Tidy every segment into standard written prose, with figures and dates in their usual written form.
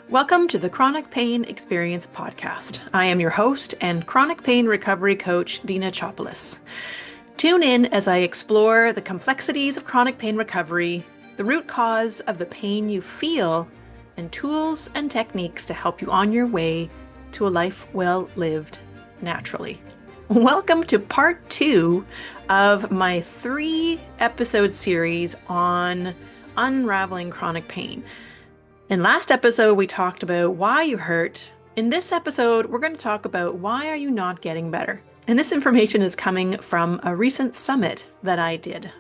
Welcome to the Chronic Pain Experience podcast. I am your host and chronic pain recovery coach, Dina Chopolis. Tune in as I explore the complexities of chronic pain recovery, the root cause of the pain you feel, and tools and techniques to help you on your way to a life well lived naturally. Welcome to part 2 of my 3-episode series on unraveling chronic pain. In last episode, we talked about why you hurt. In this episode, we're going to talk about why are you not getting better. And this information is coming from a recent summit that I did.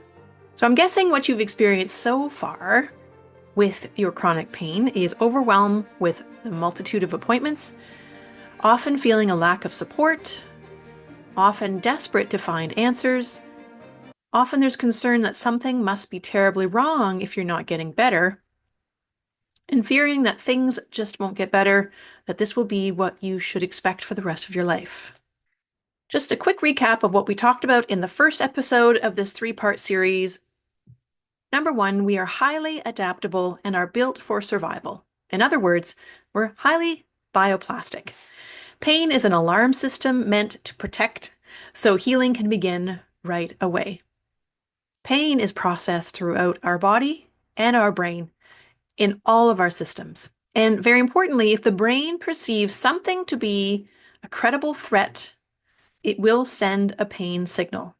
So I'm guessing what you've experienced so far with your chronic pain is overwhelm with the multitude of appointments, often feeling a lack of support, often desperate to find answers. Often there's concern that something must be terribly wrong if you're not getting better, and fearing that things just won't get better, that this will be what you should expect for the rest of your life. Just a quick recap of what we talked about in the first episode of this 3-part series. Number 1, we are highly adaptable and are built for survival. In other words, we're highly bioplastic. Pain is an alarm system meant to protect, so healing can begin right away. Pain is processed throughout our body and our brain, in all of our systems. And very importantly, if the brain perceives something to be a credible threat, it will send a pain signal.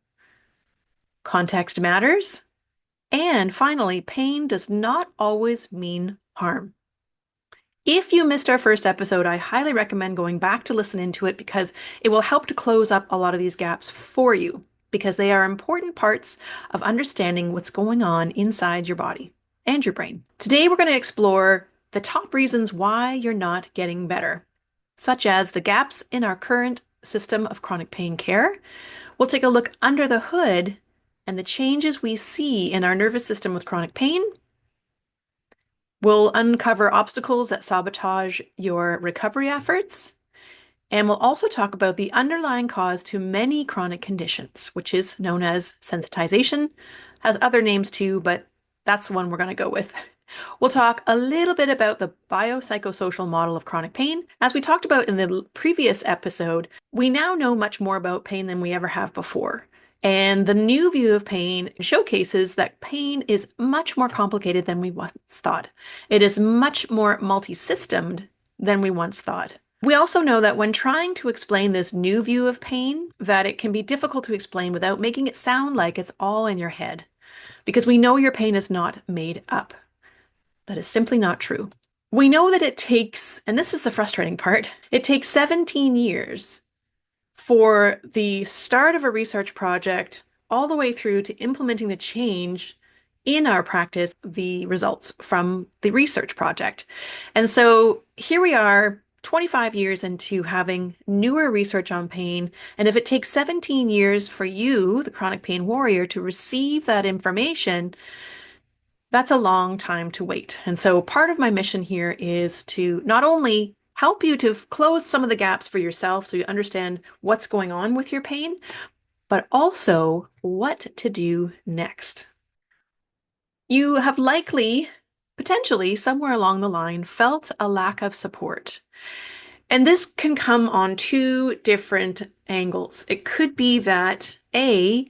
Context matters. And finally, pain does not always mean harm. If you missed our first episode, I highly recommend going back to listen into it because it will help to close up a lot of these gaps for you, because they are important parts of understanding what's going on inside your body and your brain. Today, we're going to explore the top reasons why you're not getting better, such as the gaps in our current system of chronic pain care. We'll take a look under the hood and the changes we see in our nervous system with chronic pain. We'll uncover obstacles that sabotage your recovery efforts. And we'll also talk about the underlying cause to many chronic conditions, which is known as sensitization. Has other names too, but that's the one we're going to go with. We'll talk a little bit about the biopsychosocial model of chronic pain. As we talked about in the previous episode, we now know much more about pain than we ever have before. And the new view of pain showcases that pain is much more complicated than we once thought. It is much more multi-systemed than we once thought. We also know that when trying to explain this new view of pain, that it can be difficult to explain without making it sound like it's all in your head, because we know your pain is not made up. That is simply not true. We know that it takes, and this is the frustrating part, it takes 17 years for the start of a research project all the way through to implementing the change in our practice, the results from the research project. And so here we are, 25 years into having newer research on pain. And if it takes 17 years for you, the chronic pain warrior, to receive that information, that's a long time to wait. And so part of my mission here is to not only help you to close some of the gaps for yourself so you understand what's going on with your pain, but also what to do next. You have likely, potentially, somewhere along the line, felt a lack of support. And this can come on 2 different angles. It could be that, A,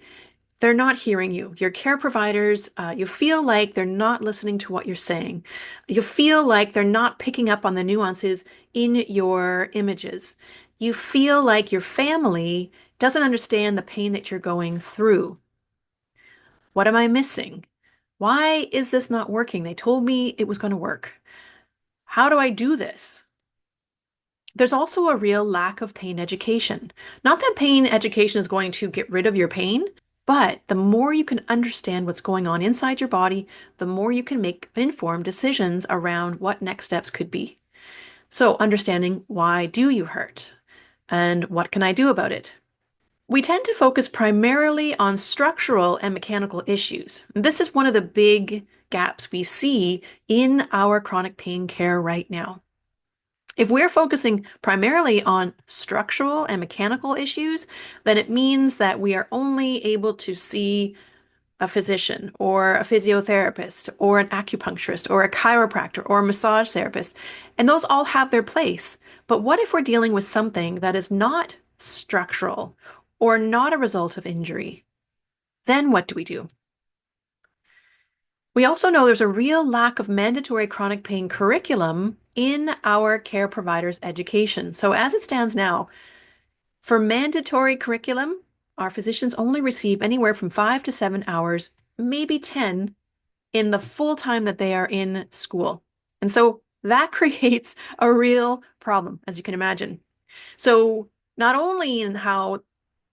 they're not hearing you. Your care providers, you feel like they're not listening to what you're saying. You feel like they're not picking up on the nuances in your images. You feel like your family doesn't understand the pain that you're going through. What am I missing? Why is this not working? They told me it was going to work. How do I do this? There's also a real lack of pain education. Not that pain education is going to get rid of your pain, but the more you can understand what's going on inside your body, the more you can make informed decisions around what next steps could be. So understanding, why do you hurt? And what can I do about it? We tend to focus primarily on structural and mechanical issues. This is one of the big gaps we see in our chronic pain care right now. If we're focusing primarily on structural and mechanical issues, then it means that we are only able to see a physician or a physiotherapist or an acupuncturist or a chiropractor or a massage therapist, and those all have their place. But what if we're dealing with something that is not structural or not a result of injury? Then what do we do? We also know there's a real lack of mandatory chronic pain curriculum in our care providers' education. So, as it stands now, for mandatory curriculum, our physicians only receive anywhere from 5 to 7 hours, maybe 10, in the full time that they are in school. And so that creates a real problem, as you can imagine. So, not only in how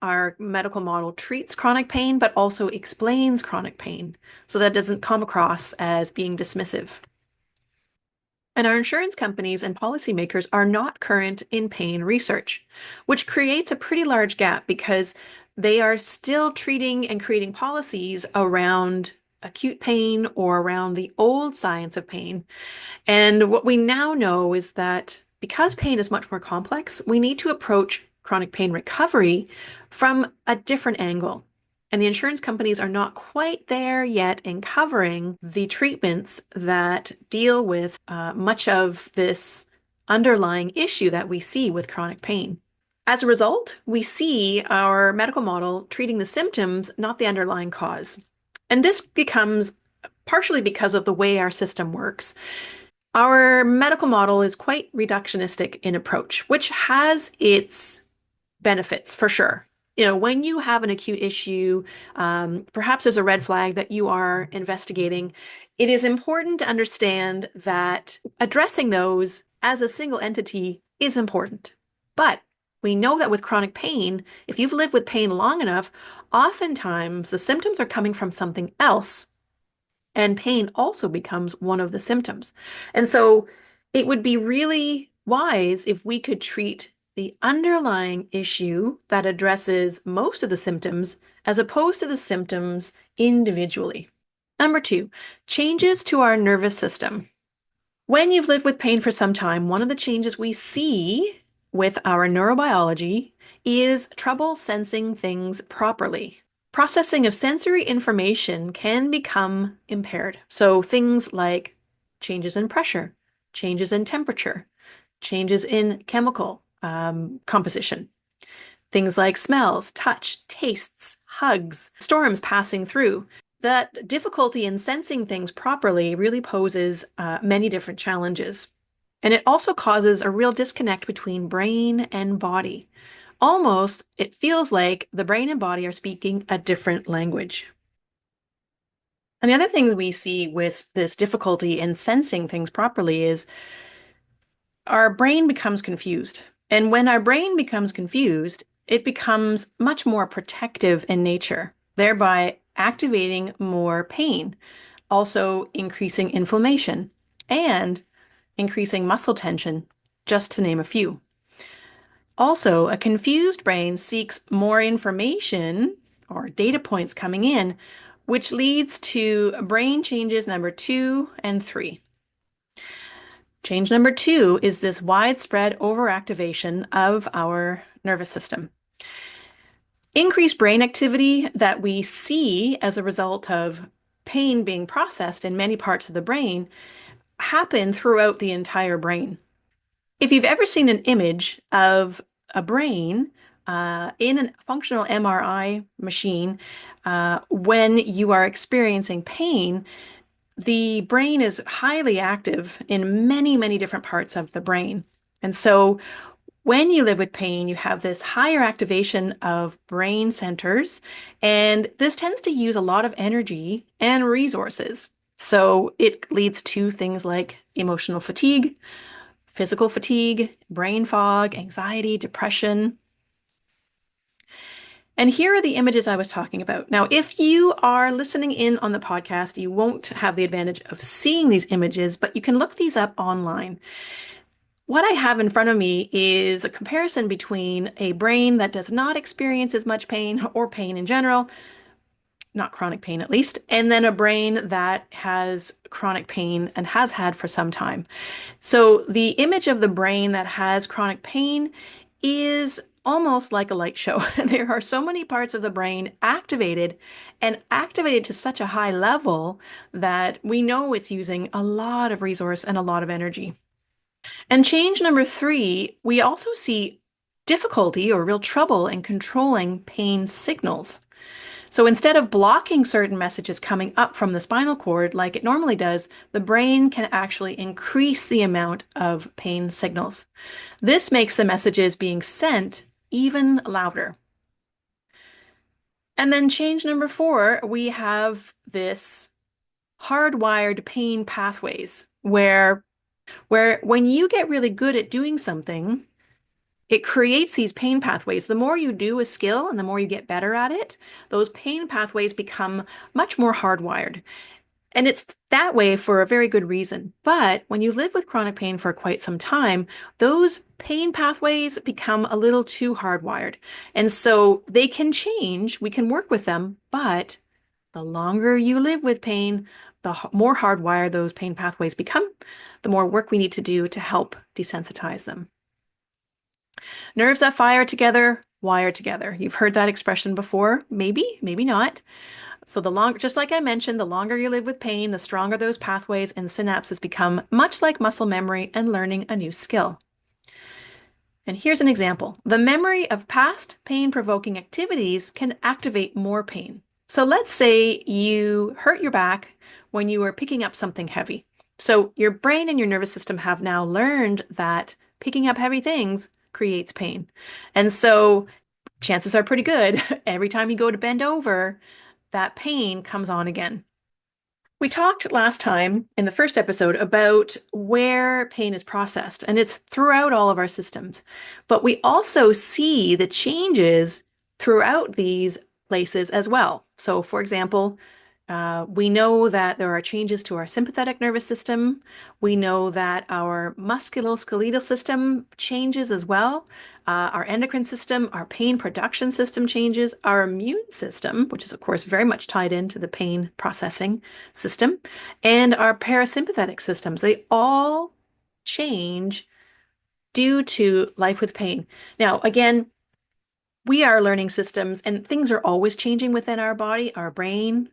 our medical model treats chronic pain, but also explains chronic pain so that it doesn't come across as being dismissive. And our insurance companies and policymakers are not current in pain research, which creates a pretty large gap because they are still treating and creating policies around acute pain or around the old science of pain. And what we now know is that because pain is much more complex, we need to approach chronic pain recovery from a different angle. And the insurance companies are not quite there yet in covering the treatments that deal with much of this underlying issue that we see with chronic pain. As a result, we see our medical model treating the symptoms, not the underlying cause. And this becomes partially because of the way our system works. Our medical model is quite reductionistic in approach, which has its benefits for sure. When you have an acute issue, perhaps there's a red flag that you are investigating. It is important to understand that addressing those as a single entity is important. But we know that with chronic pain, if you've lived with pain long enough, oftentimes the symptoms are coming from something else. And pain also becomes one of the symptoms. And so it would be really wise if we could treat the underlying issue that addresses most of the symptoms as opposed to the symptoms individually. Number two, changes to our nervous system. When you've lived with pain for some time, one of the changes we see with our neurobiology is trouble sensing things properly. Processing of sensory information can become impaired. So things like changes in pressure, changes in temperature, changes in chemical composition. Things like smells, touch, tastes, hugs, storms passing through. That difficulty in sensing things properly really poses many different challenges. And it also causes a real disconnect between brain and body. Almost, it feels like the brain and body are speaking a different language. And the other thing that we see with this difficulty in sensing things properly is our brain becomes confused. And when our brain becomes confused, it becomes much more protective in nature, thereby activating more pain, also increasing inflammation and increasing muscle tension, just to name a few. Also, a confused brain seeks more information or data points coming in, which leads to brain changes number 2 and 3. Change number 2 is this widespread overactivation of our nervous system. Increased brain activity that we see as a result of pain being processed in many parts of the brain happen throughout the entire brain. If you've ever seen an image of a brain in a functional MRI machine, when you are experiencing pain, the brain is highly active in many, many different parts of the brain. And so when you live with pain, you have this higher activation of brain centers, and this tends to use a lot of energy and resources. So it leads to things like emotional fatigue, physical fatigue, brain fog, anxiety, depression. And here are the images I was talking about. Now, if you are listening in on the podcast, you won't have the advantage of seeing these images, but you can look these up online. What I have in front of me is a comparison between a brain that does not experience as much pain or pain in general, not chronic pain at least, and then a brain that has chronic pain and has had for some time. So the image of the brain that has chronic pain is almost like a light show. There are so many parts of the brain activated and activated to such a high level that we know it's using a lot of resource and a lot of energy. And change number three, we also see difficulty or real trouble in controlling pain signals. So instead of blocking certain messages coming up from the spinal cord like it normally does, the brain can actually increase the amount of pain signals. This makes the messages being sent even louder. And then change number four, we have this hardwired pain pathways where when you get really good at doing something, it creates these pain pathways. The more you do a skill and the more you get better at it, those pain pathways become much more hardwired. And it's that way for a very good reason. But when you live with chronic pain for quite some time, those pain pathways become a little too hardwired. And so they can change, we can work with them, but the longer you live with pain, the more hardwired those pain pathways become, the more work we need to do to help desensitize them. Nerves that fire together, wire together. You've heard that expression before, maybe, maybe not. So just like I mentioned, the longer you live with pain, the stronger those pathways and synapses become, much like muscle memory and learning a new skill. And here's an example. The memory of past pain-provoking activities can activate more pain. So let's say you hurt your back when you were picking up something heavy. So your brain and your nervous system have now learned that picking up heavy things creates pain. And so chances are pretty good every time you go to bend over, that pain comes on again. We talked last time in the first episode about where pain is processed, and it's throughout all of our systems. But we also see the changes throughout these places as well. So, for example, we know that there are changes to our sympathetic nervous system. We know that our musculoskeletal system changes as well. Our endocrine system, our pain production system changes. Our immune system, which is, of course, very much tied into the pain processing system, and our parasympathetic systems, they all change due to life with pain. Now, again, we are learning systems and things are always changing within our body, our brain,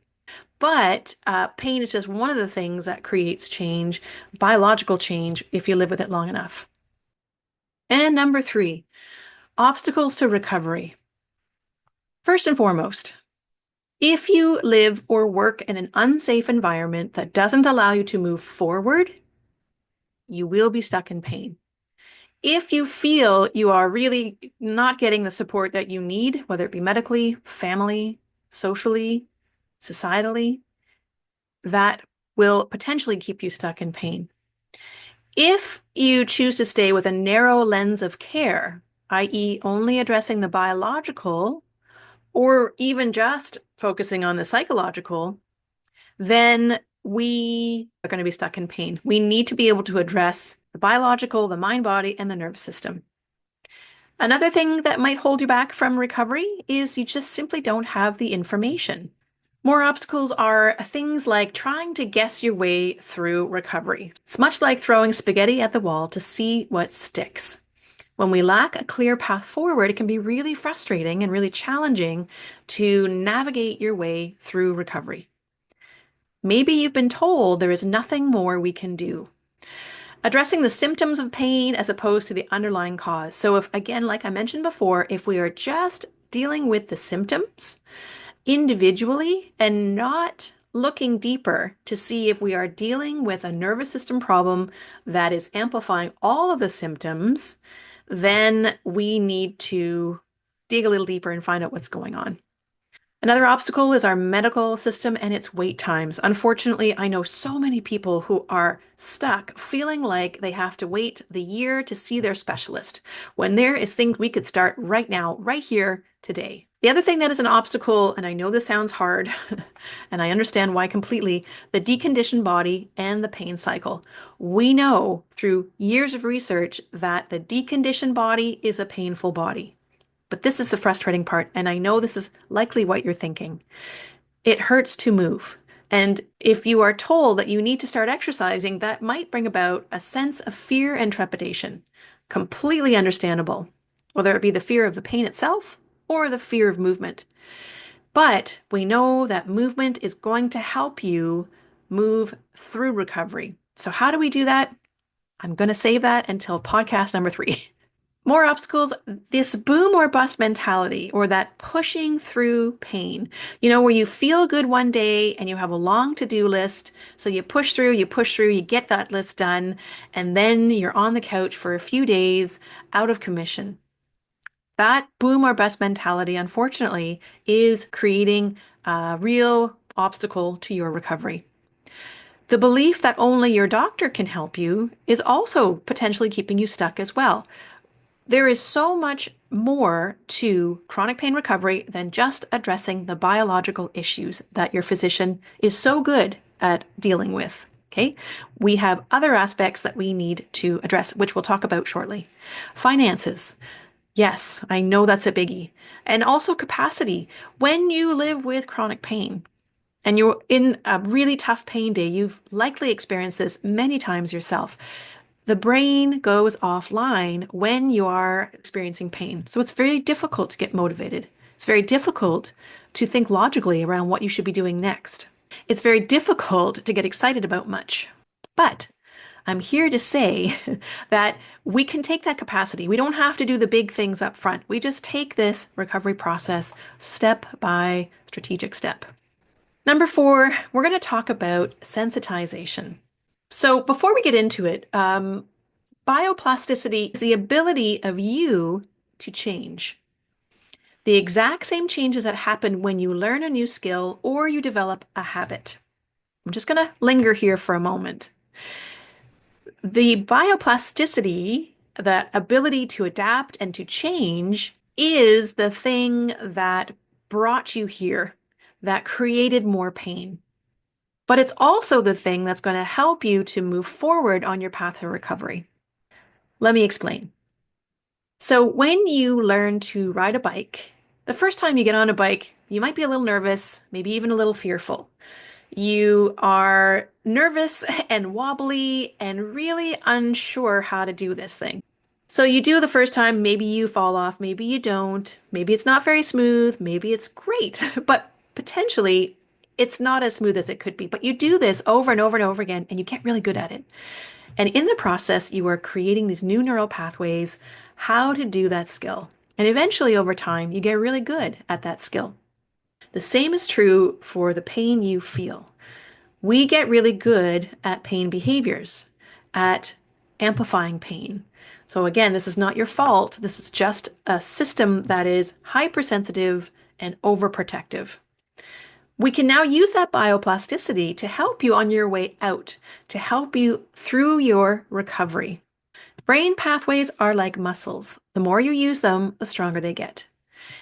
but pain is just one of the things that creates change, biological change, if you live with it long enough. And number three, obstacles to recovery. First and foremost, if you live or work in an unsafe environment that doesn't allow you to move forward, you will be stuck in pain. If you feel you are really not getting the support that you need, whether it be medically, family, socially, societally, that will potentially keep you stuck in pain. If you choose to stay with a narrow lens of care, i.e., only addressing the biological or even just focusing on the psychological, then we are going to be stuck in pain. We need to be able to address the biological, the mind, body, and the nervous system. Another thing that might hold you back from recovery is you just simply don't have the information. More obstacles are things like trying to guess your way through recovery. It's much like throwing spaghetti at the wall to see what sticks. When we lack a clear path forward, it can be really frustrating and really challenging to navigate your way through recovery. Maybe you've been told there is nothing more we can do. Addressing the symptoms of pain as opposed to the underlying cause. So if, again, like I mentioned before, if we are just dealing with the symptoms individually and not looking deeper to see if we are dealing with a nervous system problem that is amplifying all of the symptoms, then we need to dig a little deeper and find out what's going on. Another obstacle is our medical system and its wait times. Unfortunately, I know so many people who are stuck feeling like they have to wait the year to see their specialist when there is things we could start right now, right here, today. The other thing that is an obstacle, and I know this sounds hard, and I understand why completely, the deconditioned body and the pain cycle. We know through years of research that the deconditioned body is a painful body. But this is the frustrating part, and I know this is likely what you're thinking. It hurts to move. And if you are told that you need to start exercising, that might bring about a sense of fear and trepidation. Completely understandable. whether it be the fear of the pain itself or the fear of movement. But we know that movement is going to help you move through recovery. So, how do we do that? I'm going to save that until podcast number 3. More obstacles, this boom or bust mentality, or that pushing through pain, where you feel good one day and you have a long to-do list. So you push through, you get that list done, and then you're on the couch for a few days out of commission. That boom or bust mentality, unfortunately, is creating a real obstacle to your recovery. The belief that only your doctor can help you is also potentially keeping you stuck as well. There is so much more to chronic pain recovery than just addressing the biological issues that your physician is so good at dealing with. Okay. We have other aspects that we need to address, which we'll talk about shortly. Finances. Yes, I know that's a biggie. And also capacity. When you live with chronic pain and you're in a really tough pain day, you've likely experienced this many times yourself. The brain goes offline when you are experiencing pain. So it's very difficult to get motivated. It's very difficult to think logically around what you should be doing next. It's very difficult to get excited about much. But I'm here to say that we can take that capacity. We don't have to do the big things up front. We just take this recovery process step by strategic step. Number 4, we're going to talk about sensitization. So before we get into it, bioplasticity is the ability of you to change. The exact same changes that happen when you learn a new skill or you develop a habit. I'm just going to linger here for a moment. The bioplasticity, that ability to adapt and to change, is the thing that brought you here, that created more pain. But it's also the thing that's going to help you to move forward on your path to recovery. Let me explain. So when you learn to ride a bike, the first time you get on a bike, you might be a little nervous, maybe even a little fearful. You are nervous and wobbly and really unsure how to do this thing. So you do the first time, maybe you fall off, maybe you don't, maybe it's not very smooth, maybe it's great, but potentially it's not as smooth as it could be. But you do this over and over and over again, and you get really good at it. And in the process, you are creating these new neural pathways, how to do that skill. And eventually, over time, you get really good at that skill. The same is true for the pain you feel. We get really good at pain behaviors, at amplifying pain. So again, this is not your fault. This is just a system that is hypersensitive and overprotective. We can now use that bioplasticity to help you on your way out, to help you through your recovery. Brain pathways are like muscles. The more you use them, the stronger they get.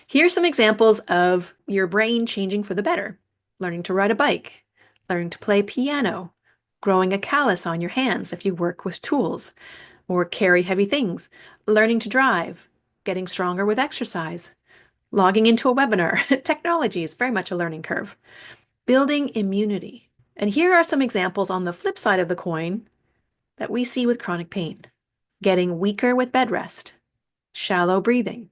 Here are some examples of your brain changing for the better. Learning to ride a bike, learning to play piano, growing a callus on your hands if you work with tools or carry heavy things, learning to drive, getting stronger with exercise, logging into a webinar. Technology is very much a learning curve. Building immunity. And here are some examples on the flip side of the coin that we see with chronic pain. Getting weaker with bed rest, shallow breathing,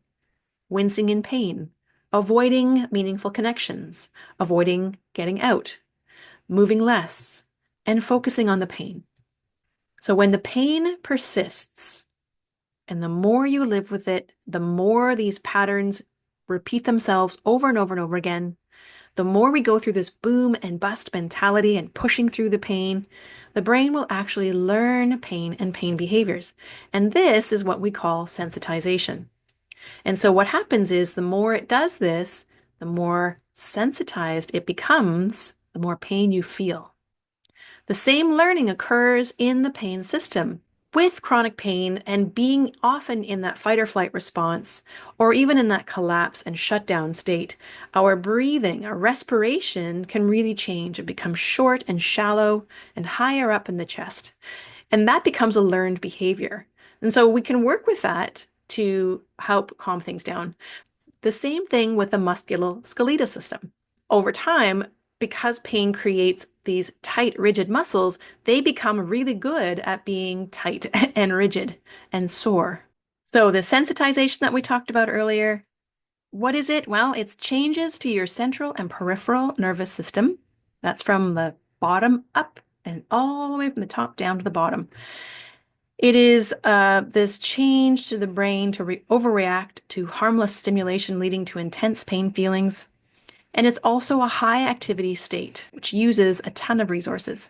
wincing in pain, avoiding meaningful connections, avoiding getting out, moving less, and focusing on the pain. So when the pain persists, and the more you live with it, the more these patterns repeat themselves over and over and over again, the more we go through this boom and bust mentality and pushing through the pain, the brain will actually learn pain and pain behaviors. And this is what we call sensitization. And so what happens is the more it does this, the more sensitized it becomes, the more pain you feel. The same learning occurs in the pain system. With chronic pain and being often in that fight or flight response, or even in that collapse and shutdown state, our breathing, our respiration can really change. It becomes short and shallow and higher up in the chest. And that becomes a learned behavior. And so we can work with that to help calm things down. The same thing with the musculoskeletal system. Over time, because pain creates these tight, rigid muscles, they become really good at being tight and rigid and sore. So the sensitization that we talked about earlier, what is it? Well, it's changes to your central and peripheral nervous system. That's from the bottom up and all the way from the top down to the bottom. It is this change to the brain to overreact to harmless stimulation, leading to intense pain feelings. And it's also a high activity state, which uses a ton of resources.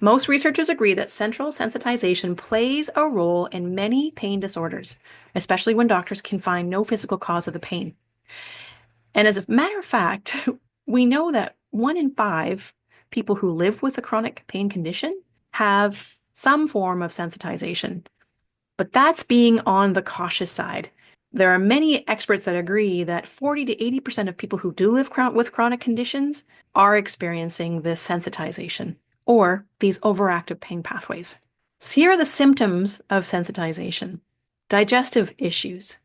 Most researchers agree that central sensitization plays a role in many pain disorders, especially when doctors can find no physical cause of the pain. And as a matter of fact, we know that 1 in 5 people who live with a chronic pain condition have some form of sensitization, but that's being on the cautious side. There are many experts that agree that 40 to 80% of people who do live with chronic conditions are experiencing this sensitization or these overactive pain pathways. So here are the symptoms of sensitization: digestive issues,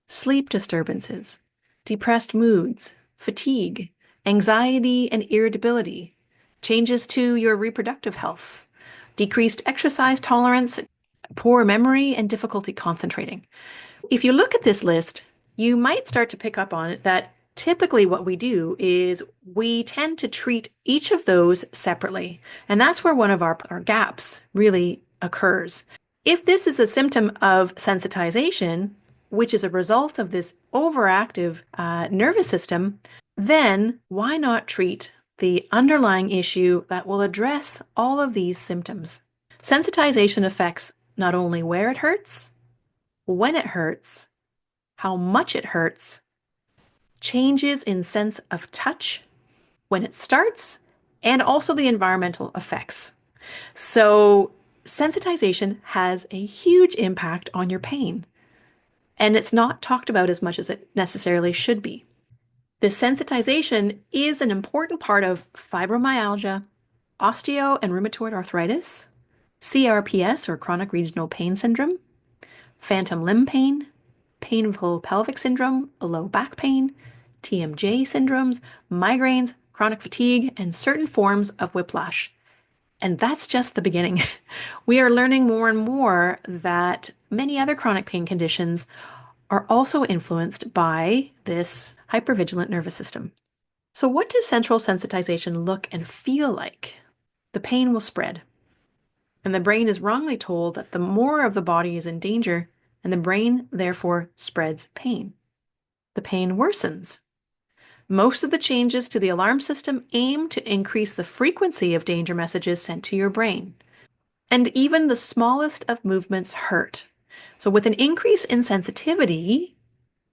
sleep disturbances, depressed moods, fatigue, anxiety and irritability, changes to your reproductive health, decreased exercise tolerance, poor memory, and difficulty concentrating. If you look at this list, you might start to pick up on it that typically what we do is we tend to treat each of those separately. And that's where one of our gaps really occurs. If this is a symptom of sensitization, which is a result of this overactive nervous system, then why not treat the underlying issue that will address all of these symptoms? Sensitization affects not only where it hurts, when it hurts, how much it hurts, changes in sense of touch when it starts, and also the environmental effects. So, sensitization has a huge impact on your pain, and it's not talked about as much as it necessarily should be. The sensitization is an important part of fibromyalgia, osteo and rheumatoid arthritis, CRPS or chronic regional pain syndrome, phantom limb pain, painful pelvic syndrome, low back pain, TMJ syndromes, migraines, chronic fatigue, and certain forms of whiplash. And that's just the beginning. We are learning more and more that many other chronic pain conditions are also influenced by this hypervigilant nervous system. So, what does central sensitization look and feel like? The pain will spread, and the brain is wrongly told that the more of the body is in danger, and the brain therefore spreads pain. The pain worsens. Most of the changes to the alarm system aim to increase the frequency of danger messages sent to your brain. And even the smallest of movements hurt. So, with an increase in sensitivity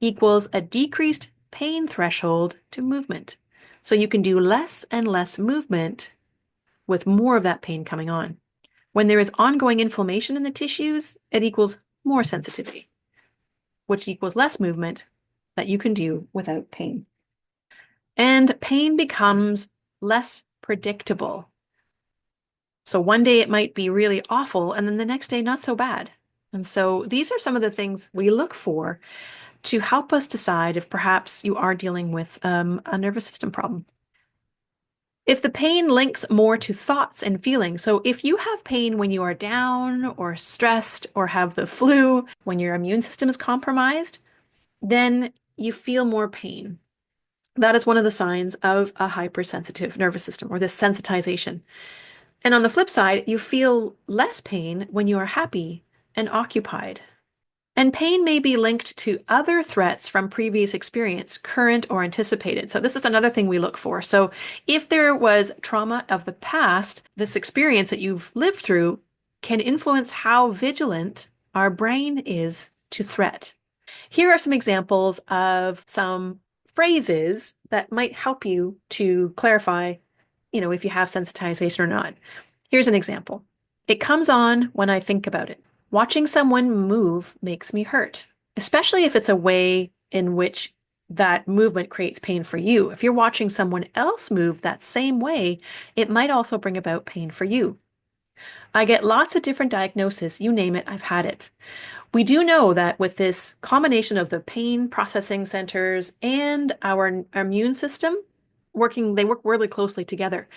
equals a decreased pain threshold to movement. So, you can do less and less movement with more of that pain coming on. When there is ongoing inflammation in the tissues, it equals more sensitivity, which equals less movement that you can do without pain. And pain becomes less predictable. So one day it might be really awful, and then the next day not so bad. And so these are some of the things we look for to help us decide if perhaps you are dealing with a nervous system problem. If the pain links more to thoughts and feelings, so if you have pain when you are down or stressed or have the flu, when your immune system is compromised, then you feel more pain. That is one of the signs of a hypersensitive nervous system or this sensitization. And on the flip side, you feel less pain when you are happy and occupied. And pain may be linked to other threats from previous experience, current or anticipated. So this is another thing we look for. So if there was trauma of the past, this experience that you've lived through can influence how vigilant our brain is to threat. Here are some examples of some phrases that might help you to clarify, if you have sensitization or not. Here's an example. It comes on when I think about it. Watching someone move makes me hurt, especially if it's a way in which that movement creates pain for you. If you're watching someone else move that same way, it might also bring about pain for you. I get lots of different diagnoses. You name it, I've had it. We do know that with this combination of the pain processing centers and our immune system they work really closely together.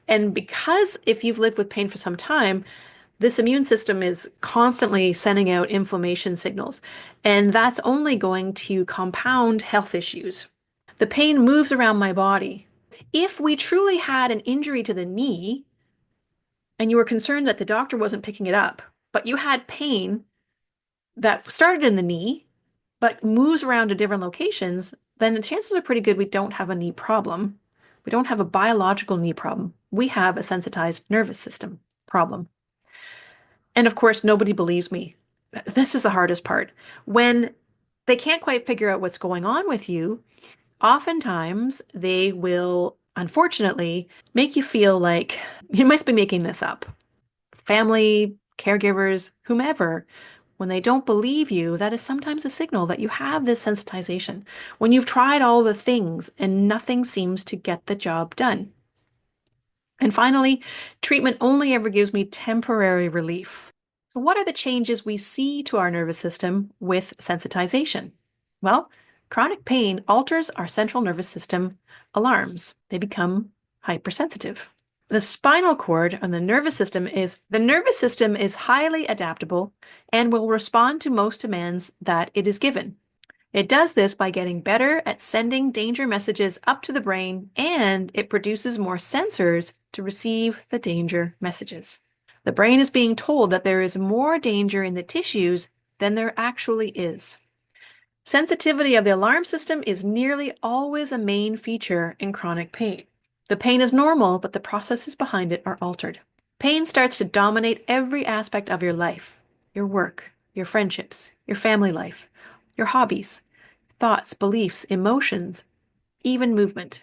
And because if you've lived with pain for some time, This immune system is constantly sending out inflammation signals, and that's only going to compound health issues. The pain moves around my body. If we truly had an injury to the knee and you were concerned that the doctor wasn't picking it up, but you had pain that started in the knee but moves around to different locations, then the chances are pretty good we don't have a knee problem. We don't have a biological knee problem. We have a sensitized nervous system problem. And of course, nobody believes me. This is the hardest part. When they can't quite figure out what's going on with you, oftentimes they will, unfortunately, make you feel like you must be making this up. Family, caregivers, whomever, when they don't believe you, that is sometimes a signal that you have this sensitization. When you've tried all the things and nothing seems to get the job done. And finally, treatment only ever gives me temporary relief. So what are the changes we see to our nervous system with sensitization? Well, chronic pain alters our central nervous system alarms. They become hypersensitive. The spinal cord and the nervous system is highly adaptable and will respond to most demands that it is given. It does this by getting better at sending danger messages up to the brain, and it produces more sensors to receive the danger messages. The brain is being told that there is more danger in the tissues than there actually is. Sensitivity of the alarm system is nearly always a main feature in chronic pain. The pain is normal, but the processes behind it are altered. Pain starts to dominate every aspect of your life, your work, your friendships, your family life, your hobbies, thoughts, beliefs, emotions, even movement.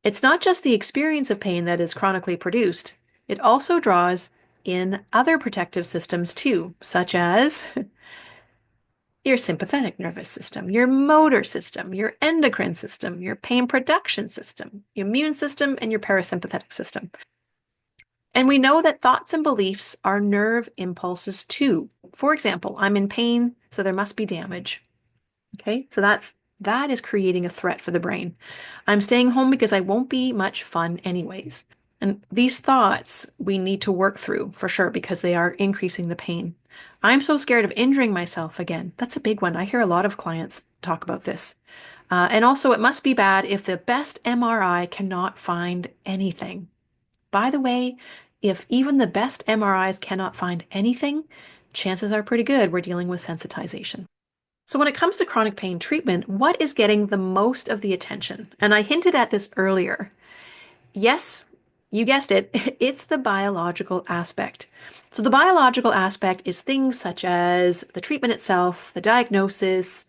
It's not just the experience of pain that is chronically produced, it also draws in other protective systems too, such as your sympathetic nervous system, your motor system, your endocrine system, your pain production system, your immune system, and your parasympathetic system. And we know that thoughts and beliefs are nerve impulses too. For example, I'm in pain, so there must be damage. Okay, so that is creating a threat for the brain. I'm staying home because I won't be much fun anyways. And these thoughts we need to work through for sure because they are increasing the pain. I'm so scared of injuring myself again. That's a big one. I hear a lot of clients talk about this. And also, it must be bad if the best MRI cannot find anything. By the way, if even the best MRIs cannot find anything, chances are pretty good we're dealing with sensitization. So when it comes to chronic pain treatment, what is getting the most of the attention? And I hinted at this earlier. Yes, you guessed it, it's the biological aspect. So the biological aspect is things such as the treatment itself, the diagnosis,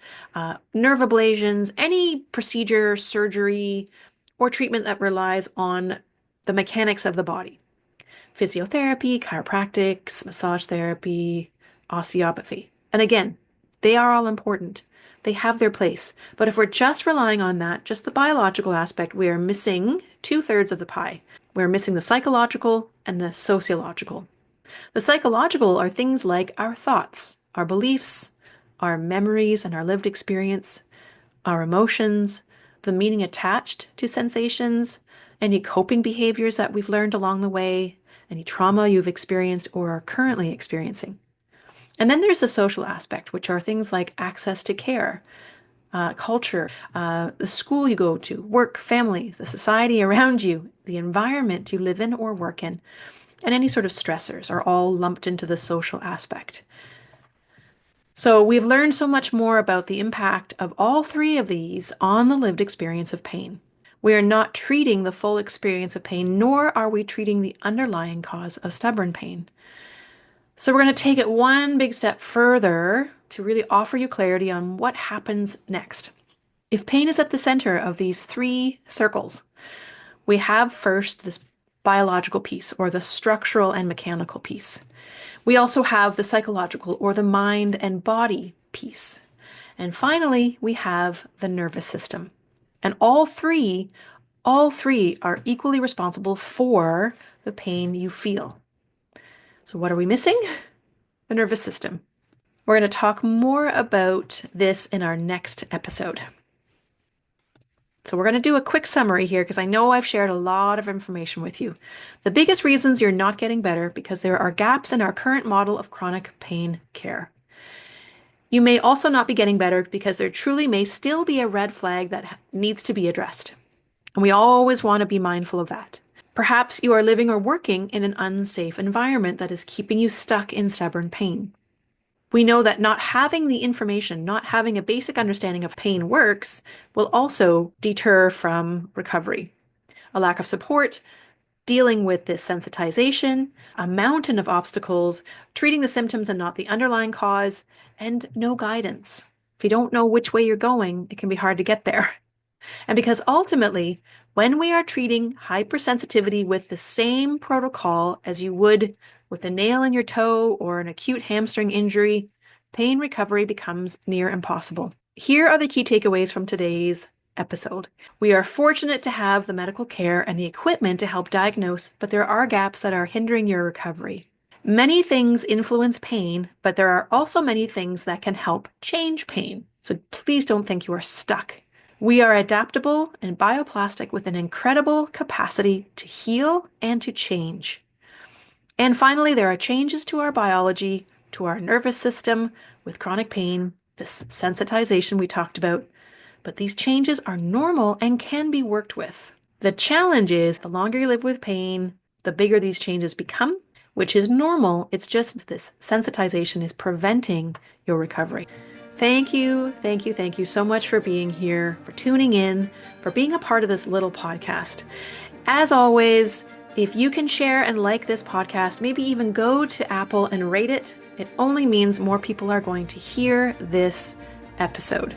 nerve ablations, any procedure, surgery, or treatment that relies on the mechanics of the body. Physiotherapy, chiropractics, massage therapy, osteopathy. And again, they are all important. They have their place. But if we're just relying on that, just the biological aspect, we are missing two-thirds of the pie. We're missing the psychological and the sociological. The psychological are things like our thoughts, our beliefs, our memories and our lived experience, our emotions, the meaning attached to sensations, any coping behaviors that we've learned along the way, any trauma you've experienced or are currently experiencing. And then there's the social aspect, which are things like access to care, culture, the school you go to, work, family, the society around you, the environment you live in or work in, and any sort of stressors are all lumped into the social aspect. So we've learned so much more about the impact of all three of these on the lived experience of pain. We are not treating the full experience of pain, nor are we treating the underlying cause of stubborn pain. So we're going to take it one big step further to really offer you clarity on what happens next. If pain is at the center of these three circles, we have first this biological piece or the structural and mechanical piece. We also have the psychological or the mind and body piece. And finally, we have the nervous system. And all three are equally responsible for the pain you feel. So what are we missing? The nervous system. We're going to talk more about this in our next episode. So we're going to do a quick summary here because I know I've shared a lot of information with you. The biggest reasons you're not getting better because there are gaps in our current model of chronic pain care. You may also not be getting better because there truly may still be a red flag that needs to be addressed. And we always want to be mindful of that. Perhaps you are living or working in an unsafe environment that is keeping you stuck in stubborn pain. We know that not having the information, not having a basic understanding of pain works, will also deter from recovery. A lack of support, dealing with this sensitization, a mountain of obstacles, treating the symptoms and not the underlying cause, and no guidance. If you don't know which way you're going, it can be hard to get there. And because ultimately, when we are treating hypersensitivity with the same protocol as you would with a nail in your toe or an acute hamstring injury, pain recovery becomes near impossible. Here are the key takeaways from today's episode. We are fortunate to have the medical care and the equipment to help diagnose, but there are gaps that are hindering your recovery. Many things influence pain, but there are also many things that can help change pain. So please don't think you are stuck. We are adaptable and bioplastic with an incredible capacity to heal and to change. And finally, there are changes to our biology, to our nervous system with chronic pain, this sensitization we talked about. But these changes are normal and can be worked with. The challenge is the longer you live with pain, the bigger these changes become, which is normal. It's just this sensitization is preventing your recovery. Thank you so much for being here, for tuning in, for being a part of this little podcast. As always, if you can share and like this podcast, maybe even go to Apple and rate it, it only means more people are going to hear this episode.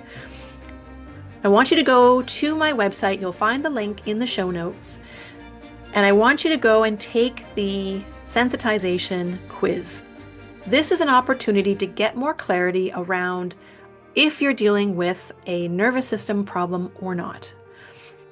I want you to go to my website. You'll find the link in the show notes. And I want you to go and take the sensitization quiz. This is an opportunity to get more clarity around if you're dealing with a nervous system problem or not.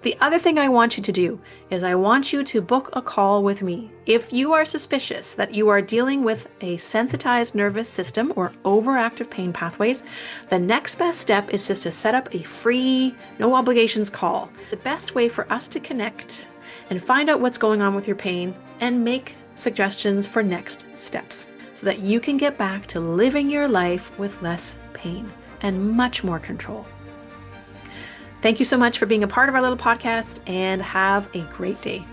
The other thing I want you to do is I want you to book a call with me. If you are suspicious that you are dealing with a sensitized nervous system or overactive pain pathways, the next best step is just to set up a free, no obligations call. The best way for us to connect and find out what's going on with your pain and make suggestions for next steps, so that you can get back to living your life with less pain and much more control. Thank you so much for being a part of our little podcast, and have a great day.